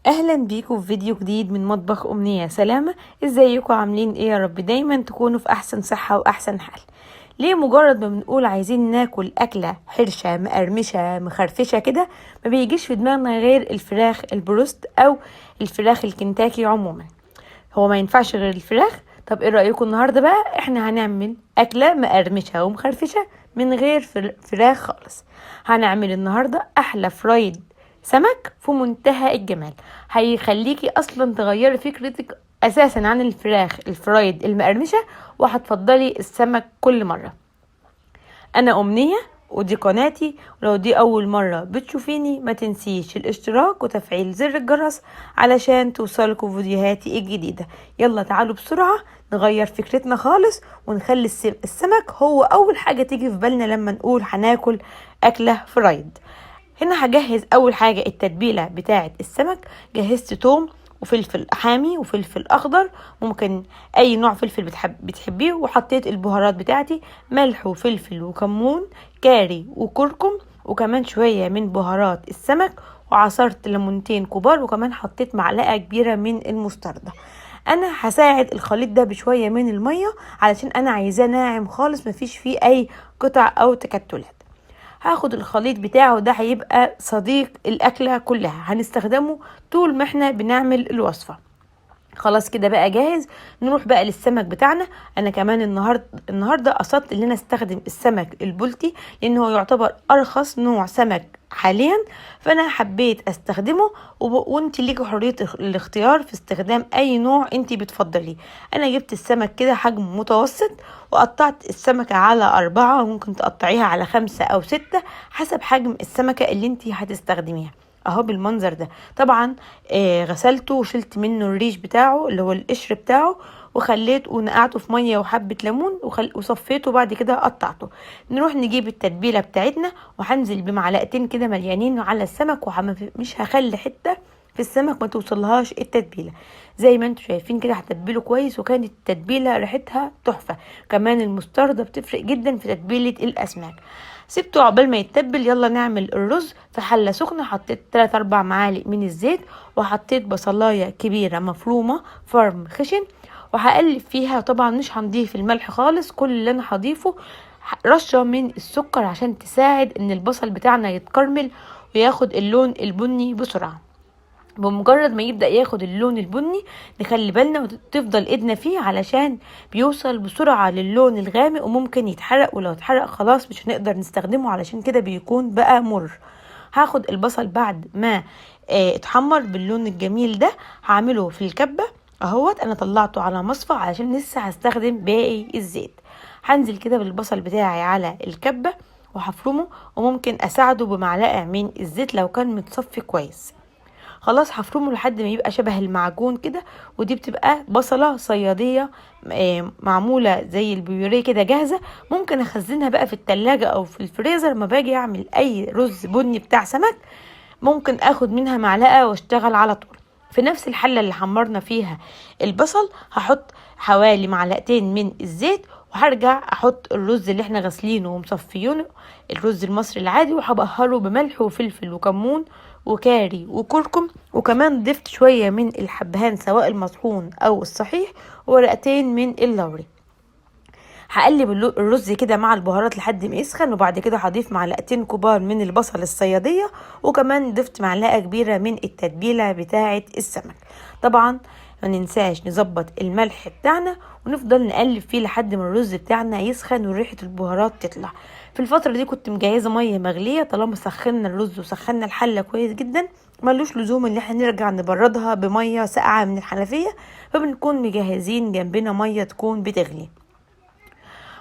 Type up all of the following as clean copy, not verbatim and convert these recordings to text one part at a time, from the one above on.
اهلا بيكم في فيديو جديد من مطبخ امنية سلامة. ازيكم عاملين ايه؟ يا رب دايما تكونوا في احسن صحة واحسن حال. ليه مجرد ما بنقول عايزين ناكل اكلة حرشة مقرمشة مخرفشة كده ما بيجيش في دماغنا غير الفراخ البروست او الفراخ الكنتاكي عموما؟ هو ما ينفعش غير الفراخ؟ طب ايه رأيكم النهاردة بقى احنا هنعمل اكلة مقرمشة ومخرفشة من غير فراخ خالص. هنعمل النهاردة احلى فرايد سمك في منتهى الجمال، هيخليكي اصلا تغيري فكرتك اساسا عن الفراخ الفرايد المقرمشة وهتفضلي السمك كل مرة. انا امنية ودي قناتي، ولو دي اول مرة بتشوفيني ما تنسيش الاشتراك وتفعيل زر الجرس علشان توصلكوا فيديوهاتي الجديدة. يلا تعالوا بسرعة نغير فكرتنا خالص ونخلي السمك هو اول حاجة تيجي في بالنا لما نقول هناكل اكلة فرايد. هنا هجهز اول حاجة التتبيلة بتاعة السمك. جهزت توم وفلفل حامي وفلفل اخضر، ممكن اي نوع فلفل بتحبيه، وحطيت البهارات بتاعتي ملح وفلفل وكمون كاري وكركم وكمان شوية من بهارات السمك، وعصرت ليمونتين كبار، وكمان حطيت معلقة كبيرة من المستردة. انا هساعد الخليط ده بشوية من المية علشان انا عايزاه ناعم خالص مفيش فيه اي قطع او تكتلات. هاخد الخليط بتاعه ده هيبقى صديق الأكلة كلها، هنستخدمه طول ما احنا بنعمل الوصفة. خلاص كده بقى جاهز. نروح بقى للسمك بتاعنا. انا كمان النهارده قصدت ان انا استخدم السمك البلطي لانه هو يعتبر ارخص نوع سمك حاليا، فانا حبيت استخدمه وانت ليكي حريه الاختيار في استخدام اي نوع انت بتفضليه. انا جبت السمك كده حجم متوسط وقطعت السمكه على 4، ممكن تقطعيها على 5 أو 6 حسب حجم السمكه اللي انت هتستخدميها. اهو بالمنظر ده. طبعا غسلته وشلت منه الريش بتاعه اللي هو القشر بتاعه، وخليت ونقعته في ميه وحبه ليمون وصفيته، بعد كده قطعته. نروح نجيب التتبيله بتاعتنا وهنزل بمعلقتين كده مليانين على السمك، ومش هخلي حته في السمك ما توصلهاش التتبيله. زي ما انتم شايفين كده هتتبله كويس، وكانت التتبيله ريحتها تحفه. كمان المستردة بتفرق جدا في تتبيله الاسماك. سبته عقبال ما يتبل. يلا نعمل الرز. في حله سخنه حطيت 3-4 معالق من الزيت، وحطيت بصلايه كبيره مفرومه فرم خشن، وهقلب فيها. طبعا مش هنضيف الملح خالص، كل اللي انا هضيفه رشه من السكر عشان تساعد ان البصل بتاعنا يتكرمل وياخد اللون البني بسرعه. بمجرد ما يبدأ ياخد اللون البني نخلي بالنا وتفضل ايدنا فيه علشان بيوصل بسرعة للون الغامق وممكن يتحرق، ولو اتحرق خلاص مش هنقدر نستخدمه علشان كده بيكون بقى مر. هاخد البصل بعد ما اتحمر باللون الجميل ده، هعمله في الكبة اهوت. انا طلعته على مصفى علشان لسه هستخدم باقي الزيت. هنزل كده بالبصل بتاعي على الكبة وهفرمه، وممكن اساعده بمعلقة من الزيت لو كان متصفي كويس. خلاص هفرمه لحد ما يبقى شبه المعجون كده. ودي بتبقى بصلة صيادية معمولة زي البيوريه كده جاهزة، ممكن اخزنها بقى في التلاجة او في الفريزر. ما باجي اعمل اي رز بني بتاع سمك ممكن اخد منها معلقة واشتغل على طول. في نفس الحلة اللي حمرنا فيها البصل هحط حوالي معلقتين من الزيت، وهرجع احط الرز اللي احنا غسلينه ومصفيينه، الرز المصري العادي، وهبهره بملح وفلفل وكمون وكاري وكركم، وكمان ضفت شوية من الحبهان سواء المطحون او الصحيح، ورقتين من اللوري. هقلب الرز كده مع البهارات لحد ما يسخن، وبعد كده هضيف معلقتين كبار من البصل الصيادية، وكمان ضفت معلقة كبيرة من التتبيلة بتاعة السمك. طبعا ما ننساش نظبط الملح بتاعنا ونفضل نقلب فيه لحد ما الرز بتاعنا يسخن وريحة البهارات تطلع. في الفترة دي كنت مجهزة مية مغلية، طالما سخنا الرز وسخنا الحلة كويس جدا ملوش لزوم ان احنا نرجع نبردها بمية ساقعة من الحنفية، فبنكون مجهزين جنبنا مية تكون بتغلي.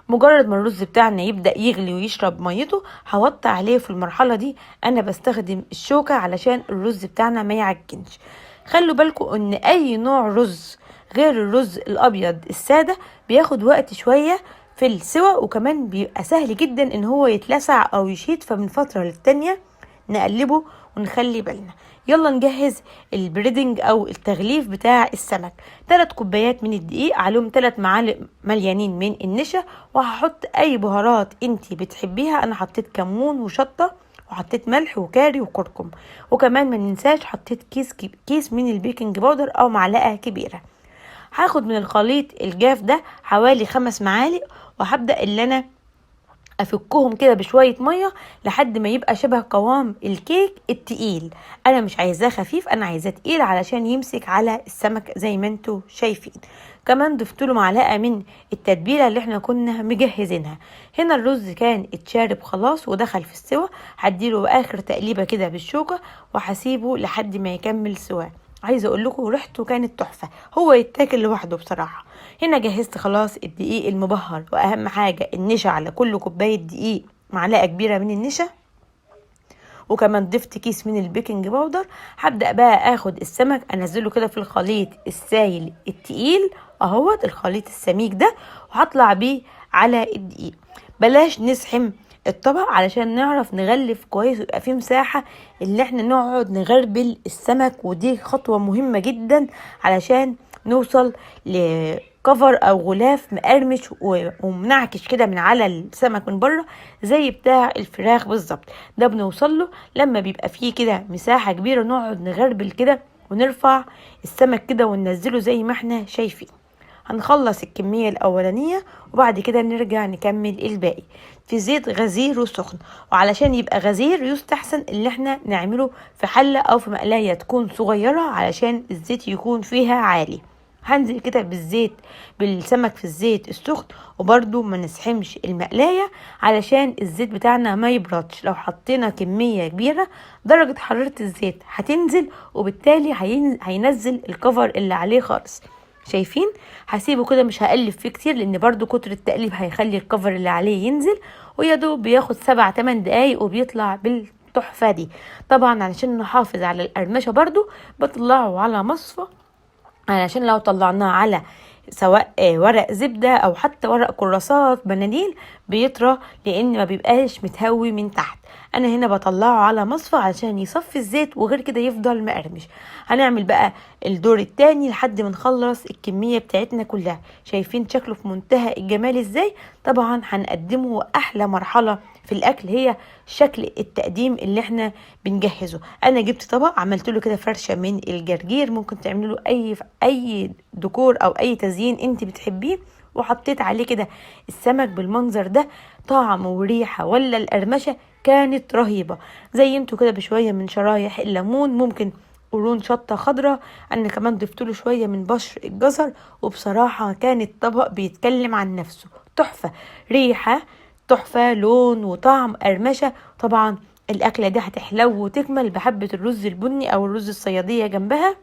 مجرد ما الرز بتاعنا يبدأ يغلي ويشرب ميته هوطي عليه. في المرحلة دي انا بستخدم الشوكة علشان الرز بتاعنا ما يعجنش. خلوا بالكم ان اي نوع رز غير الرز الابيض السادة بياخد وقت شوية في السوى، وكمان بيبقى سهل جدا ان هو يتلسع او يشيط، فمن فترة للتانية نقلبه ونخلي بالنا. يلا نجهز البريدنج او التغليف بتاع السمك. 3 كوبايات من الدقيق، عليهم 3 معالق مليانين من النشا، وهحط اي بهارات انتي بتحبيها. انا حطيت كمون وشطة وحطيت ملح وكاري وكركم، وكمان ما ننساش حطيت كيس من البيكنج باودر او معلقة كبيرة. هاخد من الخليط الجاف ده حوالي 5 معالق، وهبدأ اللي انا افكهم كده بشوية مية لحد ما يبقى شبه قوام الكيك التقيل. انا مش عايزاه خفيف، انا عايزاه تقيل علشان يمسك على السمك زي ما انتوا شايفين. كمان ضفت له معلقة من التتبيلة اللي احنا كنا مجهزينها. هنا الرز كان اتشارب خلاص ودخل في السوا، هديله اخر تقليبة كده بالشوكة وهسيبه لحد ما يكمل سواه. عايزه اقول لكم ريحته كانت تحفه، هو يتاكل لوحده بصراحه. هنا جهزت خلاص الدقيق المبهر، واهم حاجه النشا، على كل كوبايه دقيق معلقه كبيره من النشا، وكمان ضفت كيس من البيكنج باودر. هبدا بقى اخد السمك انزله كده في الخليط السايل التقيل اهوت، الخليط السميك ده، وهطلع بيه على الدقيق. بلاش نزحم الطبق علشان نعرف نغلف كويس ويبقى فيه مساحة اللي احنا نقعد نغربل السمك، ودي خطوة مهمة جدا علشان نوصل لكفر او غلاف مقرمش ومنعكش كده من على السمك من بره زي بتاع الفراخ بالظبط. ده بنوصل له لما بيبقى فيه كده مساحة كبيرة نقعد نغربل كده ونرفع السمك كده وننزله زي ما احنا شايفين. هنخلص الكمية الأولانية وبعد كده نرجع نكمل الباقي في زيت غزير وسخن. وعلشان يبقى غزير يستحسن اللي احنا نعمله في حلة أو في مقلاية تكون صغيرة علشان الزيت يكون فيها عالي. هنزل كده بالسمك في الزيت السخن، وبرده ما نسحمش المقلاية علشان الزيت بتاعنا ما يبردش. لو حطينا كمية كبيرة درجة حرارة الزيت هتنزل، وبالتالي هينزل الكفر اللي عليه خالص. شايفين؟ هسيبه كده مش هقلب فيه كتير لان برضو كتر التقليب هيخلي الكفر اللي عليه ينزل، ويادوب بياخد 7-8 دقايق وبيطلع بالتحفة دي. طبعا علشان نحافظ على القرمشة برضو بطلعه على مصفى، علشان لو طلعناه على سواء ورق زبدة او حتى ورق كراسات بناديل بيطرى لان ما بيبقاش متهوي من تحت. انا هنا بطلعه على مصفى علشان يصفي الزيت وغير كده يفضل مقرمش. هنعمل بقى الدور التاني لحد ما نخلص الكمية بتاعتنا كلها. شايفين شكله في منتهى الجمال ازاي؟ طبعا هنقدمه احلى مرحلة في الاكل هي شكل التقديم اللي احنا بنجهزه. انا جبت طبق عملت له كده فرشة من الجرجير، ممكن تعملوا له اي ديكور او اي تزيين انت بتحبيه، وحطيت عليه كده السمك بالمنظر ده. طعم وريحة ولا القرمشة كانت رهيبة. زينته كده بشوية من شرايح الليمون، ممكن قرون شطة خضراء، انا كمان ضفتله شوية من بشر الجزر. وبصراحة كان الطبق بيتكلم عن نفسه، تحفة، ريحة تحفة، لون وطعم قرمشة. طبعا الاكلة دي هتحلو وتكمل بحبة الرز البني او الرز الصيادية جنبها.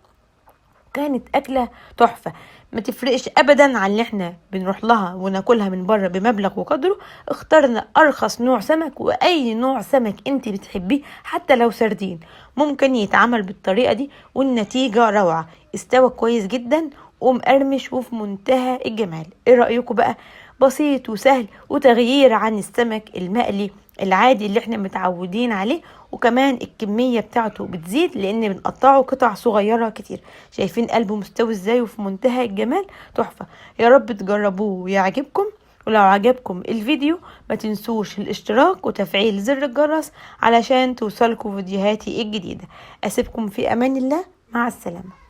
كانت اكله تحفه، ما تفرقش ابدا عن اللي احنا بنروح لها وناكلها من بره بمبلغ وقدره. اخترنا ارخص نوع سمك، واي نوع سمك انت بتحبيه حتى لو سردين ممكن يتعمل بالطريقه دي والنتيجه روعه. استوى كويس جدا ومقرمش وفي منتهى الجمال. ايه رايكم بقى؟ بسيط وسهل وتغيير عن السمك المقلي العادي اللي احنا متعودين عليه، وكمان الكمية بتاعته بتزيد لان بنقطعه قطع صغيرة كتير. شايفين قلبه مستوي ازاي وفي منتهى الجمال؟ تحفة. يا رب تجربوه ويعجبكم، ولو عجبكم الفيديو ما تنسوش الاشتراك وتفعيل زر الجرس علشان توصلكم فيديوهاتي الجديدة. اسيبكم في امان الله، مع السلامة.